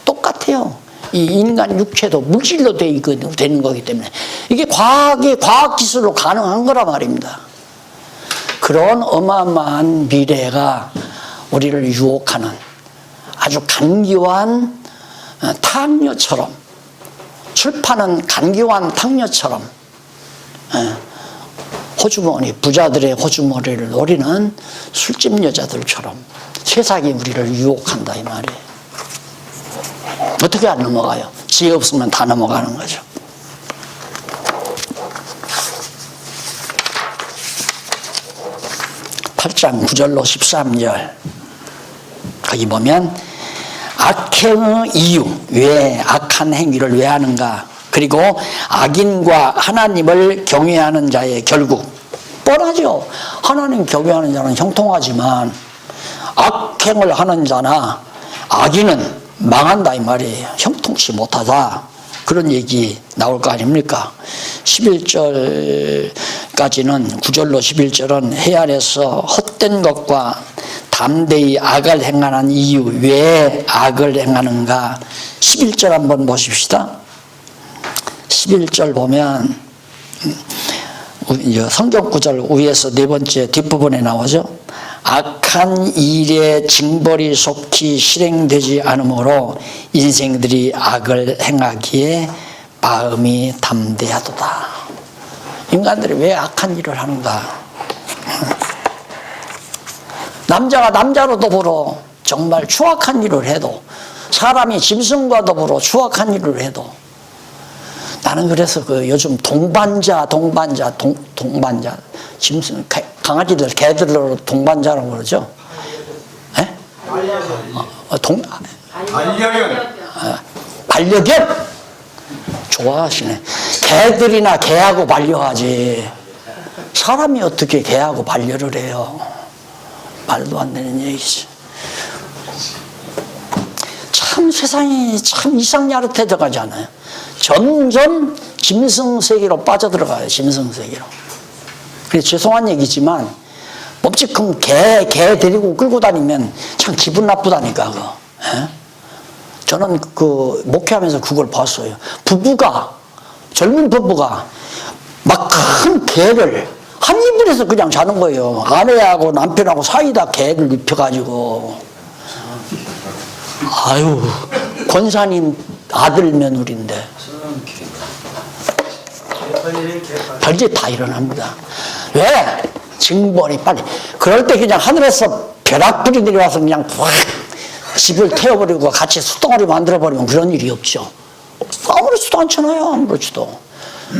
똑같아요. 이 인간 육체도 물질로 되는 거기 때문에 이게 과학기술로 가능한 거란 말입니다. 그런 어마어마한 미래가 우리를 유혹하는 아주 간교한 탕료처럼, 출판은 간교한 탕료처럼 부자들의 호주머니를 노리는 술집 여자들처럼 세상이 우리를 유혹한다 이 말이에요. 어떻게 안 넘어가요? 지혜 없으면 다 넘어가는 거죠. (8장 9절로 13절) 거기 보면 악행의 이유, 왜 악한 행위를 왜 하는가, 그리고 악인과 하나님을 경외하는 자의 결국. 뻔하죠. 하나님 경외하는 자는 형통하지만 악행을 하는 자나 악인은 망한다 이 말이에요. 형통치 못하다, 그런 얘기 나올 거 아닙니까? 11절까지는 9절로 11절은 해안에서 헛된 것과 담대히 악을 행하는 이유, 왜 악을 행하는가. 11절 한번 보십시다. 11절 보면 성경 구절 위에서 네 번째 뒷부분에 나오죠. 악한 일의 징벌이 속히 실행되지 않으므로 인생들이 악을 행하기에 마음이 담대하도다. 인간들이 왜 악한 일을 하는가? 남자가 남자로 더불어 정말 추악한 일을 해도, 사람이 짐승과 더불어 추악한 일을 해도, 나는 그래서 그 요즘 동반자, 짐승, 강아지들, 개들로 동반자라고 그러죠? 예? 반려견! 좋아하시네. 개들이나 개하고 반려하지. 사람이 어떻게 개하고 반려를 해요? 말도 안 되는 얘기지. 참 세상이 참 이상야릇해져 가잖아요. 점점 짐승 세계로 빠져들어가요. 짐승 세계로. 그래서 죄송한 얘기지만 멈칫큼 개 데리고 끌고 다니면 참 기분 나쁘다니까. 그거. 예? 저는 그 목회하면서 그걸 봤어요. 젊은 부부가 막 큰 개를 한 이불에서 그냥 자는 거예요. 아내하고 남편하고 사이다 개를 눕혀가지고. 아유, 권사님 아들 며느리인데. 별짓 다 일어납니다. 왜? 징벌이 빨리. 그럴 때 그냥 하늘에서 벼락불이 내려와서 그냥 확 집을 태워버리고 같이 숫덩어리 만들어버리면 그런 일이 없죠. 아무렇지도 않잖아요. 아무렇지도.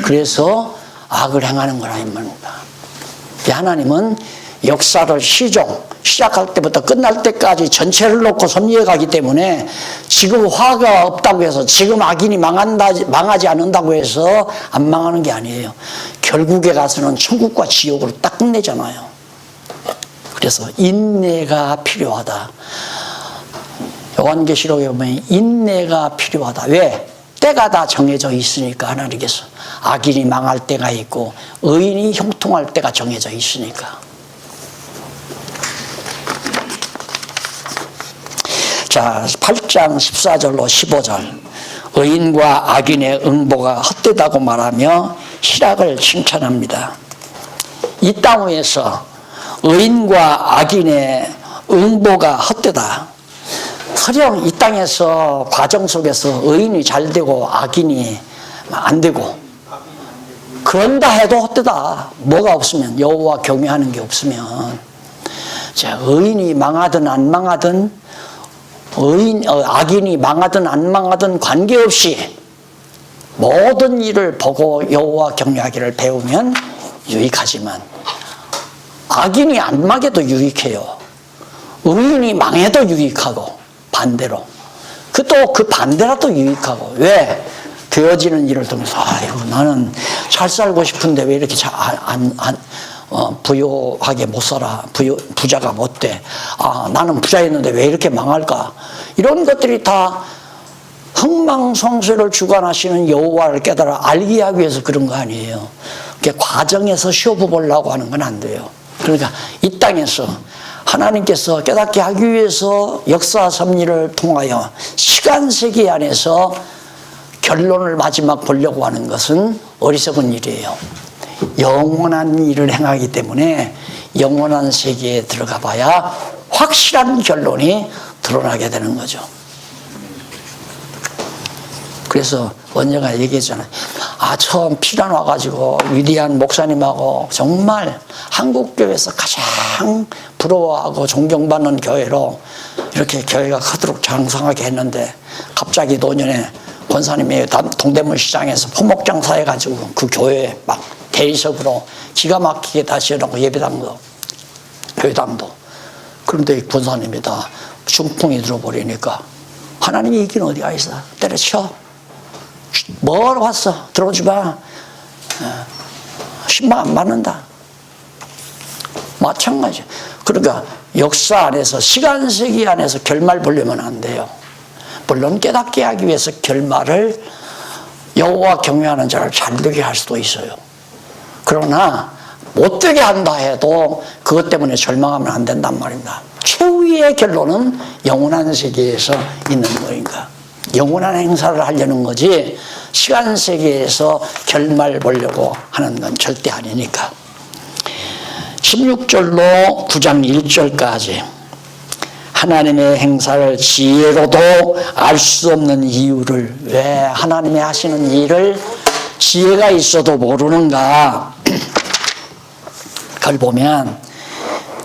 그래서 악을 행하는 거라 이 말입니다. 하나님은 역사를 시작할 때부터 끝날 때까지 전체를 놓고 섭리해 가기 때문에 지금 화가 없다고 해서, 지금 악인이 망하지 않는다고 해서 안 망하는 게 아니에요. 결국에 가서는 천국과 지옥으로 딱 끝내잖아요. 그래서 인내가 필요하다. 요한계시록에 보면 인내가 필요하다. 왜? 때가 다 정해져 있으니까. 하나님께서 악인이 망할 때가 있고 의인이 형통할 때가 정해져 있으니까. 자, 8장 14절로 15절. 의인과 악인의 응보가 헛되다고 말하며 희락을 칭찬합니다. 이 땅 위에서 의인과 악인의 응보가 헛되다. 설령 이 땅에서 과정 속에서 의인이 잘 되고 악인이 안 되고 그런다 해도 헛되다. 뭐가 없으면, 여호와 경외하는 게 없으면. 자, 의인이 망하든 안 망하든, 악인이 망하든 안 망하든 관계없이 모든 일을 보고 여호와 경외하기를 배우면 유익하지만, 악인이 안 망해도 유익해요. 의인이 망해도 유익하고, 반대로. 또 그 반대라도 유익하고. 왜? 되어지는 일을 통해서, 아이고, 나는 잘 살고 싶은데 왜 이렇게 부유하게 못 살아? 부자가 못 돼. 나는 부자였는데 왜 이렇게 망할까? 이런 것들이 다 흥망성쇠를 주관하시는 여호와를 깨달아 알게 하기 위해서 그런 거 아니에요. 과정에서 시험해 보려고 하는 건 안 돼요. 그러니까 이 땅에서 하나님께서 깨닫게 하기 위해서 역사 섭리를 통하여 시간 세계 안에서 결론을 마지막 보려고 하는 것은 어리석은 일이에요. 영원한 일을 행하기 때문에 영원한 세계에 들어가 봐야 확실한 결론이 드러나게 되는 거죠. 그래서 원녀가 얘기했잖아요. 처음 피난 와가지고 위대한 목사님하고 정말 한국교회에서 가장 부러워하고 존경받는 교회로 이렇게 교회가 크도록 장성하게 했는데 갑자기 노년에 권사님이 동대문 시장에서 포목장사 해가지고 그 교회에 막 대리석으로 기가 막히게 다시 해놓고 예배당도 교회당도. 그런데 이 권사님이 다 중풍이 들어버리니까 하나님의 이기는 어디가 있어? 때려쳐. 뭘 왔어? 들어오지 마. 10만 안 받는다. 마찬가지. 그러니까 역사 안에서 시간 세기 안에서 결말 보려면 안 돼요. 물론 깨닫게 하기 위해서 결말을 여호와 경외하는 자를 잘되게 할 수도 있어요. 그러나 못되게 한다 해도 그것 때문에 절망하면 안 된단 말입니다. 최후의 결론은 영원한 세계에서 있는 거니까. 영원한 행사를 하려는 거지 시간 세계에서 결말 보려고 하는 건 절대 아니니까. 16절로 9장 1절까지 하나님의 행사를 지혜로도 알 수 없는 이유를, 왜 하나님이 하시는 일을 지혜가 있어도 모르는가. 그걸 보면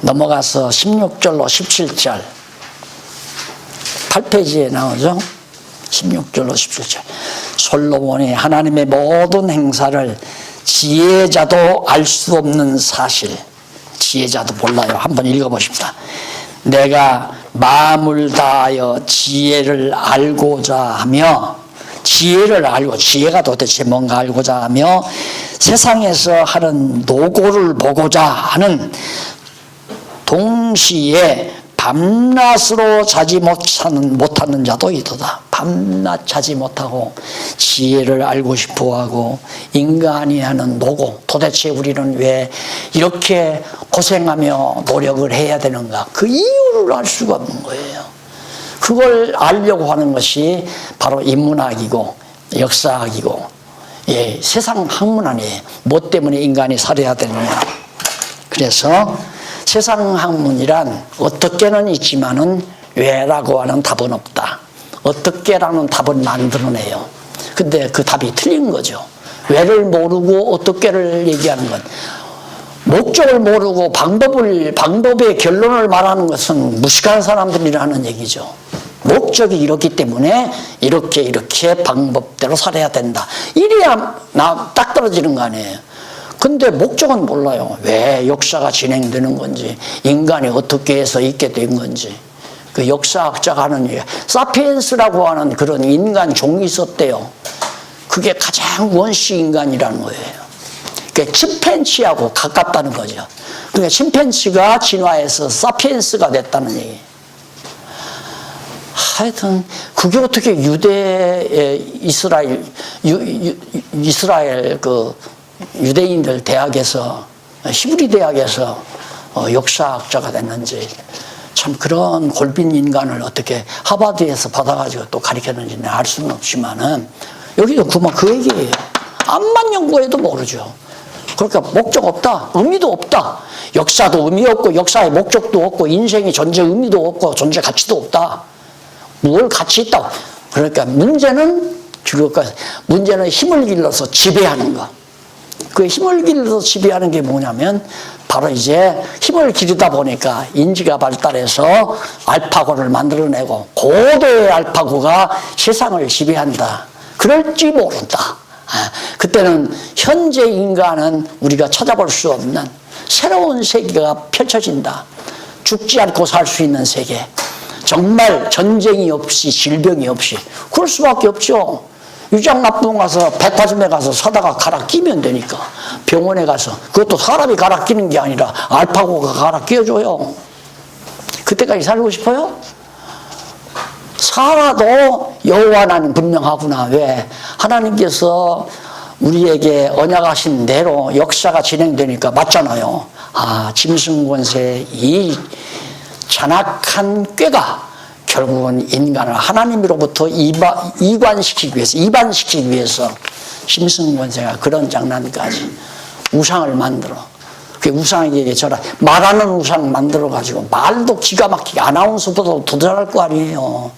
넘어가서 16절로 17절 8페이지에 나오죠. 16절로 17절. 솔로몬이 하나님의 모든 행사를 지혜자도 알 수 없는 사실, 지혜자도 몰라요. 한번 읽어보십시다. 내가 마음을 다하여 지혜를 알고자 하며, 지혜를 알고, 지혜가 도대체 뭔가 알고자 하며 세상에서 하는 노고를 보고자 하는 동시에 밤낮으로 자지 못하는 자도 있도다. 밤낮 자지 못하고 지혜를 알고 싶어하고 인간이 하는 노고, 도대체 우리는 왜 이렇게 고생하며 노력을 해야 되는가, 그 이유를 알 수가 없는 거예요. 그걸 알려고 하는 것이 바로 인문학이고 역사학이고, 예, 세상 학문 아니에요. 뭐 때문에 인간이 살아야 되느냐. 그래서 세상 학문이란 어떻게는 있지만은 왜라고 하는 답은 없다. 어떻게라는 답은 만들어내요. 근데 그 답이 틀린 거죠. 왜를 모르고 어떻게를 얘기하는 건, 목적을 모르고 방법의 결론을 말하는 것은 무식한 사람들이라는 얘기죠. 목적이 이렇기 때문에 이렇게 방법대로 살아야 된다. 이래야 딱 떨어지는 거 아니에요. 근데 목적은 몰라요. 왜 역사가 진행되는 건지, 인간이 어떻게 해서 있게 된 건지. 그 역사학자가 하는 얘기, 사피엔스라고 하는 그런 인간 종이 있었대요. 그게 가장 원시 인간이라는 거예요. 그러니까 침팬지하고 가깝다는 거죠. 그러니까 침팬지가 진화해서 사피엔스가 됐다는 얘기예요. 하여튼 그게 어떻게 이스라엘 그 유대인들 대학에서, 히브리 대학에서 역사학자가 됐는지, 참 그런 골빈 인간을 어떻게 하버드에서 받아가지고 또 가르쳤는지는 알 수는 없지만은, 여기도 그만 그 얘기예요. 암만 연구해도 모르죠. 그러니까 목적 없다, 의미도 없다. 역사도 의미 없고 역사의 목적도 없고 인생의 존재 의미도 없고 존재 가치도 없다. 뭘 가치 있다고. 그러니까 문제는 힘을 길러서 지배하는 거. 그 힘을 길러서 지배하는 게 뭐냐면 바로 이제 힘을 기르다 보니까 인지가 발달해서 알파고를 만들어내고, 고도의 알파고가 세상을 지배한다. 그럴지 모른다. 그때는 현재 인간은 우리가 찾아볼 수 없는 새로운 세계가 펼쳐진다. 죽지 않고 살 수 있는 세계. 정말 전쟁이 없이 질병이 없이. 그럴 수밖에 없죠. 유장납동 가서 백화점에 가서 사다가 갈아 끼면 되니까. 병원에 가서, 그것도 사람이 갈아 끼는 게 아니라 알파고가 갈아 끼워줘요. 그때까지 살고 싶어요? 살아도 여호와 나는 분명하구나. 왜? 하나님께서 우리에게 언약하신 대로 역사가 진행되니까 맞잖아요. 짐승권세 이 잔악한 꾀가 결국은 인간을 하나님으로부터 이반시키기 위해서 짐승권세가 그런 장난까지 우상을 만들어. 그 우상에게 말하는 우상 만들어가지고, 말도 기가 막히게 아나운서보다 더 잘할 거 아니에요.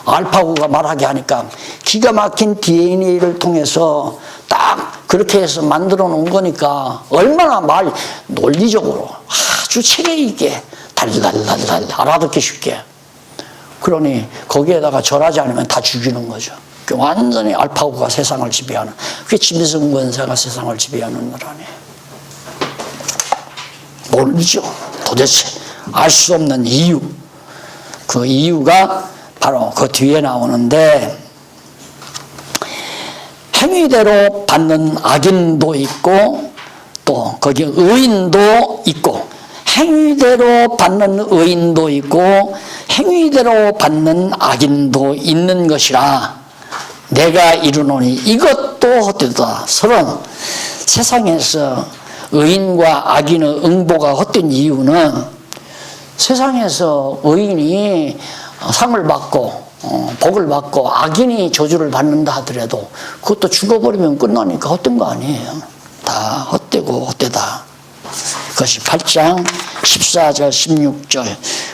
알파고가 말하게 하니까 기가 막힌 DNA를 통해서 딱 그렇게 해서 만들어 놓은 거니까 얼마나 논리적으로 아주 체계 있게 달달달달 알아듣기 쉽게. 그러니 거기에다가 절하지 않으면 다 죽이는 거죠. 완전히 알파고가 세상을 지배하는, 그게 짐승 권세가 세상을 지배하는 나라네. 모르죠. 도대체 알 수 없는 이유. 그 이유가 바로 그 뒤에 나오는데, 행위대로 받는 악인도 있고 또 거기 의인도 있고, 행위대로 받는 의인도 있고 행위대로 받는 악인도 있는 것이라 내가 이르노니 이것도 헛되다. 서로 세상에서 의인과 악인의 응보가 헛된 이유는, 세상에서 의인이 상을 받고 복을 받고 악인이 저주를 받는다 하더라도 그것도 죽어버리면 끝나니까 헛된 거 아니에요. 다 헛되고 헛되다. 그것이 8장 14절 16절.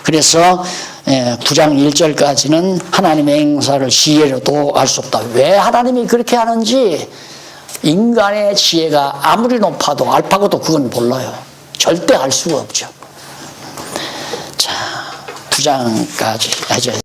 그래서 9장 1절까지는 하나님의 행사를 지혜로도 알 수 없다. 왜 하나님이 그렇게 하는지 인간의 지혜가 아무리 높아도 알파고도 그건 몰라요. 절대 알 수가 없죠. 자, 9장까지 해줘야